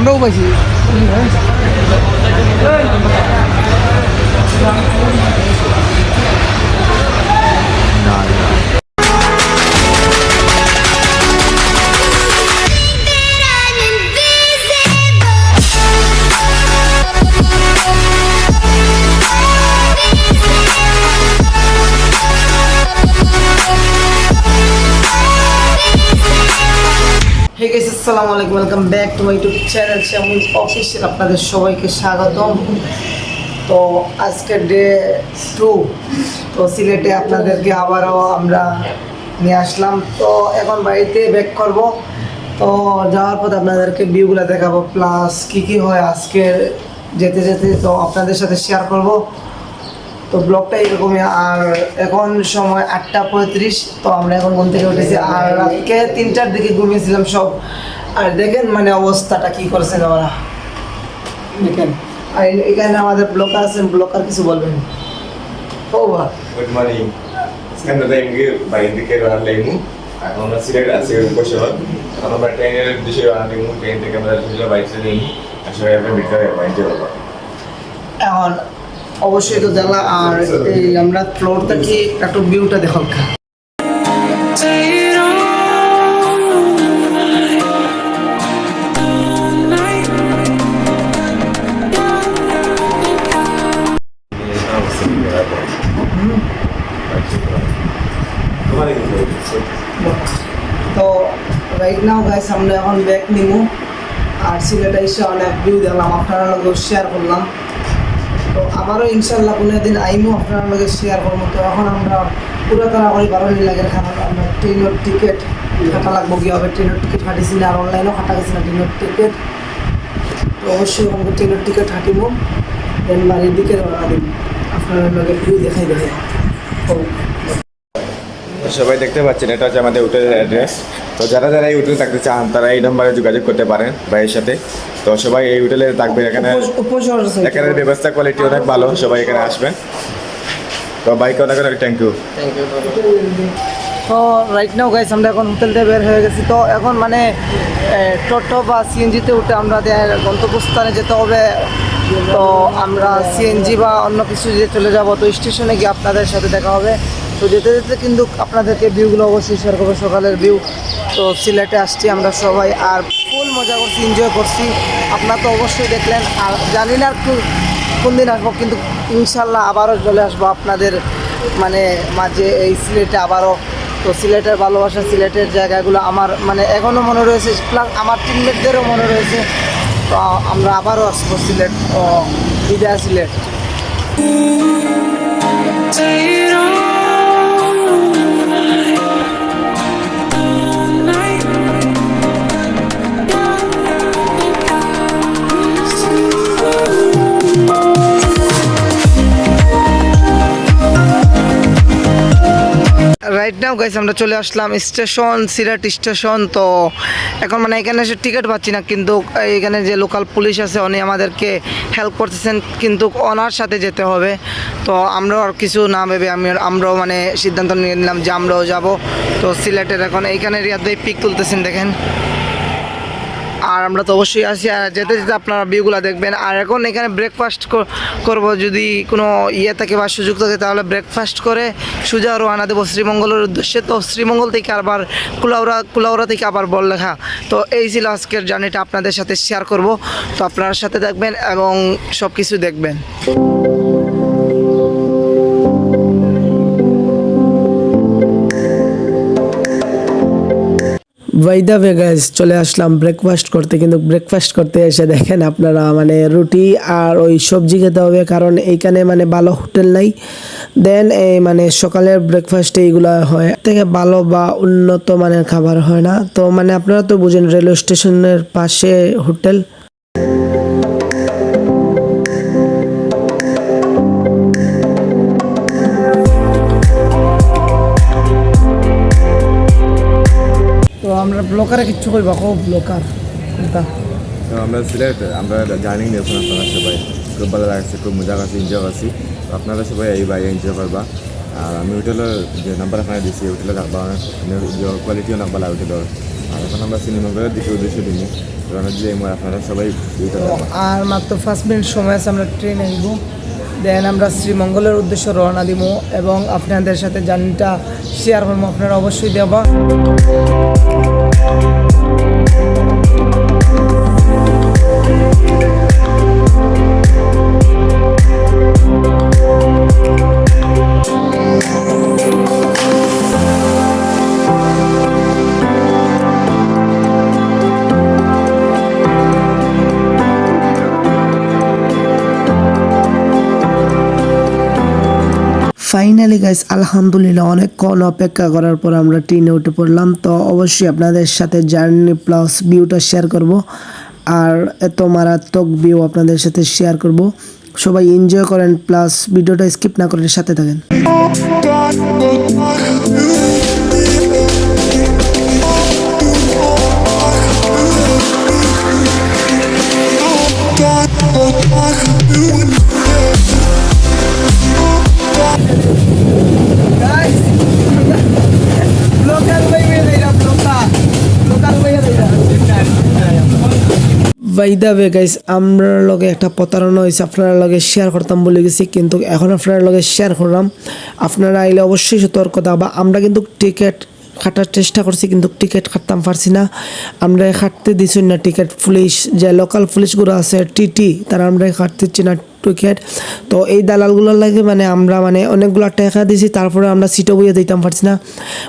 আমরাও পাইছি। Hey guys, আসসালামু আলাইকুম, welcome back to my YouTube channel Shyamal official. আপনাদের সবাইকে স্বাগতম। তো আজকে ডে 2, তো সিলেটে আপনাদেরকে আবারও আমরা নিয়ে আসলাম। তো এখন বাড়িতে ব্যাক করব। তো যাওয়ার পথে আপনাদেরকে ভিউগুলো দেখাবো, প্লাস কী হয় আজকে যেতে যেতে তো আপনাদের সাথে শেয়ার করব। তো ব্লগটা এরকমই। আর এখন সময় 8:35। তো আমরা এখন ঘুম থেকে উঠেছি, আর রাতকে 3টার দিকে ঘুমিয়েছিলাম সব। আর দেখেন মানে অবস্থাটা কী করছেন ওরা, দেখেন। আর এখানে আমাদের ব্লকার আছেন, ব্লকার কিছু বলবেন? ও বা গুড মর্নিং। আজকে আমরা এমগে বাইরে থেকে রওনা লাইমু। এখন আমরা সিলেট আছি বসে। এখন আমরা ট্রেনের উদ্দেশ্যে রওনা লাইমু। ট্রেন থেকে আমরা সোজা বাইরে চলে যাই। আসলে আমরা ভিতরে বাইরে যাব। এখন অবশ্যই তো জানলা। আর এই আমরা ফ্লোর থেকে একটু ভিউটা দেখো। তো রাইট নাও গাইস, আমরা এখন ব্যাক নিমু। আর সিলেটে এসে অনেক ভিউ দেখলাম, আপনারা লোক শেয়ার করলাম। তো আবারও ইনশাল্লাহ কোনো দিন আইমু আপনার লগে শেয়ার করবো। তো এখন আমরা পুরো তাড়াতাড়ি 12 লাগে খাবার। আমরা ট্রেনের টিকিট কাটা লাগবো, কী হবে ট্রেনের টিকিট কাটিছি না, আর অনলাইনেও কাটা গেছি না ট্রেনের টিকিট। তো অবশ্যই আমাকে ট্রেনের টিকিট কাটিব, দেন বাড়ির দিকে রওনা দিব। আপনার লগে ভিউ দেখাই দেবে। সবাই দেখতে পাচ্ছেন, এটা হচ্ছে আমাদের হোটেলের অ্যাড্রেস। তো যারা যারা এই হোটেলে থাকতে চান তারা এই নম্বরে যোগাযোগ করতে পারেন ভাইয়ের সাথে। তো সবাই এই হোটেলে থাকবে। এখানে এখানের ব্যবস্থা কোয়ালিটি অনেক ভালো, সবাই এখানে আসবেন। তো ভাইকে অনেক অনেক থ্যাংক ইউ। তো রাইট নাও গাইস, আমরা এখন হোটেল থেকে বের হয়ে গেছি। তো এখন মানে টোটো বা সিএনজিতে উঠে আমরা গন্তব্যস্থানে যেতে হবে। তো আমরা সিএনজি বা অন্য কিছু দিয়ে চলে যাব। তো স্টেশনে গিয়ে আপনাদের সাথে দেখা হবে। তো যেতে যেতে কিন্তু আপনাদেরকে ভিউগুলো অবশ্যই শেয়ার করবো, সকালের ভিউ। তো সিলেটে আসছি আমরা সবাই, আর ফুল মজা করছি, এনজয় করছি। আপনারা তো অবশ্যই দেখলেন। আর জানি না কোন দিন আসবো, কিন্তু ইনশাল্লাহ আবারও চলে আসবো আপনাদের মানে মাঝে এই সিলেটে আবারও। তো সিলেটের ভালোবাসা, সিলেটের জায়গাগুলো আমার মানে এখনও মনে রয়েছে, প্লাস আমার টিমমেটদেরও মনে রয়েছে। তো আমরা আবারও আসবো সিলেট। ও বিদায় সিলেট। রাইট নাও গাইস, আমরা চলে আসলাম স্টেশন, সিলেট স্টেশন। তো এখন মানে এখানে এসে টিকিট পাচ্ছি না, কিন্তু এখানে যে লোকাল পুলিশ আছে উনি আমাদেরকে হেল্প করতেছেন, কিন্তু ওনার সাথে যেতে হবে। তো আমরাও আর কিছু না ভেবে আমরাও মানে সিদ্ধান্ত নিয়ে নিলাম যে আমরাও যাব। তো সিলেটের এখন এইখানে রিয়াদে পিক তুলতেছেন দেখেন। আর আমরা তো অবশ্যই আসি, আর যেতে যেতে আপনারা ভিউগুলো দেখবেন। আর এখন এখানে ব্রেকফাস্ট করব, যদি কোনো ইয়ে থাকে বা সুযোগ থাকে তাহলে ব্রেকফাস্ট করে সোজা রওনা দেবো শ্রীমঙ্গলের উদ্দেশ্যে। তো শ্রীমঙ্গল থেকে আবার কুলাউড়া থেকে আবার বড়লেখা। তো এই ছিল আজকের জার্নিটা, আপনাদের সাথে শেয়ার করব। তো আপনার সাথে থাকবেন এবং সব কিছু দেখবেন। বাই দ্য ওয়ে গাইস, চলে আসলাম ব্রেকফাস্ট করতে। কিন্তু ব্রেকফাস্ট করতে এসে দেখেন আপনারা মানে রুটি আর ওই সবজি খেতে হবে, কারণ এইখানে মানে ভালো হোটেল নাই। দেন এই মানে সকালের ব্রেকফাস্টে এইগুলো হয়, থেকে ভালো বা উন্নত মানের খাবার হয় না। তো মানে আপনারা তো বুঝেন, রেলওয়ে স্টেশনের পাশে হোটেল। তো আমরা ব্লকারে কিচ্ছু করবো, ব্লকার কোনটা? তো আমরা সিলেট আমরা জার্নি দেখুন, আপনারা সবাই খুব ভালো লাগছে, খুব মজা করছি, এনজয় করছি। তো আপনারা সবাই এই বাইরে এনজয় করবা। আর আমি হোটেলের যে নাম্বার আপনারা দিচ্ছি হোটেলে রাখবা, কোয়ালিটিও অনেক ভালো হোটেলের। আর এখন আমরা শ্রীমঙ্গলের দিকে উদ্দেশ্যে দিই রওনা দিয়ে আপনারা সবাই ইউটার্ন নেবেন। আর মাত্র 5 মিনিট সময় আছে, আমরা ট্রেনে নিব, দেন আমরা শ্রীমঙ্গলের উদ্দেশ্যে রওনা দিব এবং আপনাদের সাথে জার্নিটা শেয়ার করবো, আপনারা অবশ্যই দেবা। ফাইনালি গাইস আলহামদুলিল্লাহ অনেকক্ষণ অপেক্ষা করার পর আমরা ট্রেনে উঠে পড়লাম। তো অবশ্যই আপনাদের সাথে জার্নি প্লাস ভিউটা শেয়ার করব, আর এত মারাত্মক ভিউ আপনাদের সাথে শেয়ার করব। সবাই এনজয় করেন, প্লাস ভিডিওটা স্কিপ না করে সাথে থাকেন। বাইদা বে গাইস, আমরা লগে একটা প্রতারণা হয়েছে, আপনারা লগে শেয়ার করতাম বলে গেছি, কিন্তু এখন আপনারা লগে শেয়ার করলাম। আপনারা আইলে অবশ্যই সতর্কতা, বা আমরা কিন্তু টিকিট কাটার চেষ্টা করছি কিন্তু টিকিট কাটতাম পারছি না। আমরা কাটতে দিছি না টিকিট, পুলিশ যে লোকাল পুলিশগুলো আছে টিটি তারা আমরা কাটতেছি না টিকিট। তো এই দালালগুলোর লাগে মানে আমরা মানে অনেকগুলো টাকা দিছি, তারপরে আমরা সিটও বইয়া দিতাম পারছি না।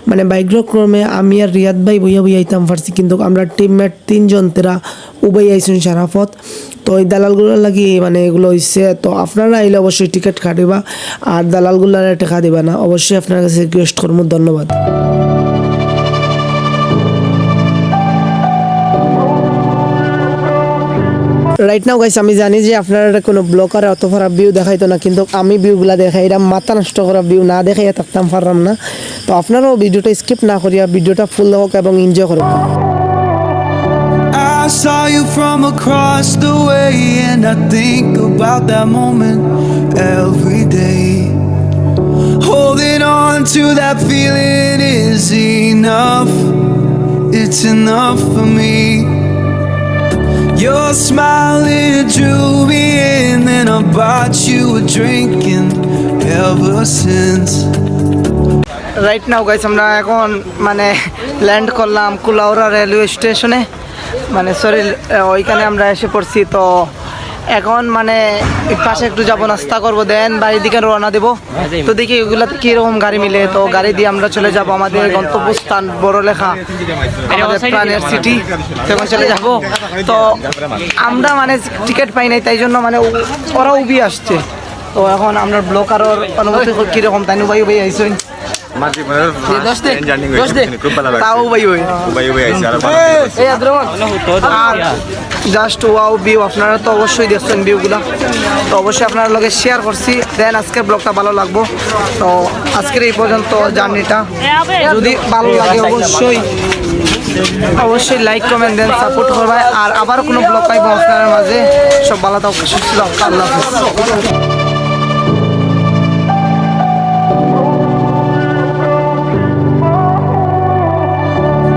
মানে ভাগ্যক্রমে আমি আর রিয়াদ ভাই বইয়া দিতাম পারছি, কিন্তু আমরা টিমমেট 3 জন তেরা উবাই আইসুন সারাপথ। তো এই দালালগুলোর লাগি মানে এগুলো হচ্ছে। তো আপনারা আইলে অবশ্যই টিকিট কাটিবা, আর দালালগুলোর টাকা দিবা না, অবশ্যই আপনার কাছে রিকোয়েস্ট করবো। ধন্যবাদ। রাইট নাও গাইস, আমি জানি যে আপনারা কোনো ব্লগারে অত খারাপ ভিউ দেখাইতো না, কিন্তু আমি ভিউগুলা দেখাই, এটা মাথা নষ্ট করা ভিউ না দেখাইয়া থাকতাম পারলাম না। তো আপনারাও ভিডিওটা স্কিপ না করিয়া ভিডিওটা ফুল হোক এবং এনজয় করুন। I saw you from across the way, and I think about that moment every day. Holding on to that feeling is enough, it's enough for me. Your smile, it drew me in, and I bought you a drink, and ever since. Right now guys, আমরা এখন মানে land করলাম Kulaura railway স্টেশনে, মানে sorry ওইখানে আমরা এসে পড়ছি। তো এখন মানে এই পাশে একটু যাবো, নাস্তা করবো, দেন বাড়ির দিকে রওনা দেবো। তো দেখি ওইগুলোতে কীরকম গাড়ি মিলে, তো গাড়ি দিয়ে আমরা চলে যাব আমাদের গন্তব্যস্থান বড়লেখা, আমাদের প্রাণের সিটি, সেখানে চলে যাব। তো আমরা মানে টিকিট পাই নাই, তাই জন্য মানে ওরা উবি আসছে। তো এখন আমরা ব্লকারের অনুমতি কীরকম তাই ভাই ভাই আইসই আর জাস্ট ওয়াও ভিউ, আপনারা তো অবশ্যই দেখছেন ভিউগুলা। তো অবশ্যই আপনার লগে শেয়ার করছি, দেন আজকের ব্লগটা ভালো লাগবো। তো আজকের এই পর্যন্ত জার্নিটা, যদি ভালো লাগে অবশ্যই লাইক কমেন্ট দেন, সাপোর্ট করবে। আর আবার কোনো ব্লগ পাইবো আপনার মাঝে। সব ভালো থাকুন, সুস্থ থাকুন, আল্লাহ হাফেজ।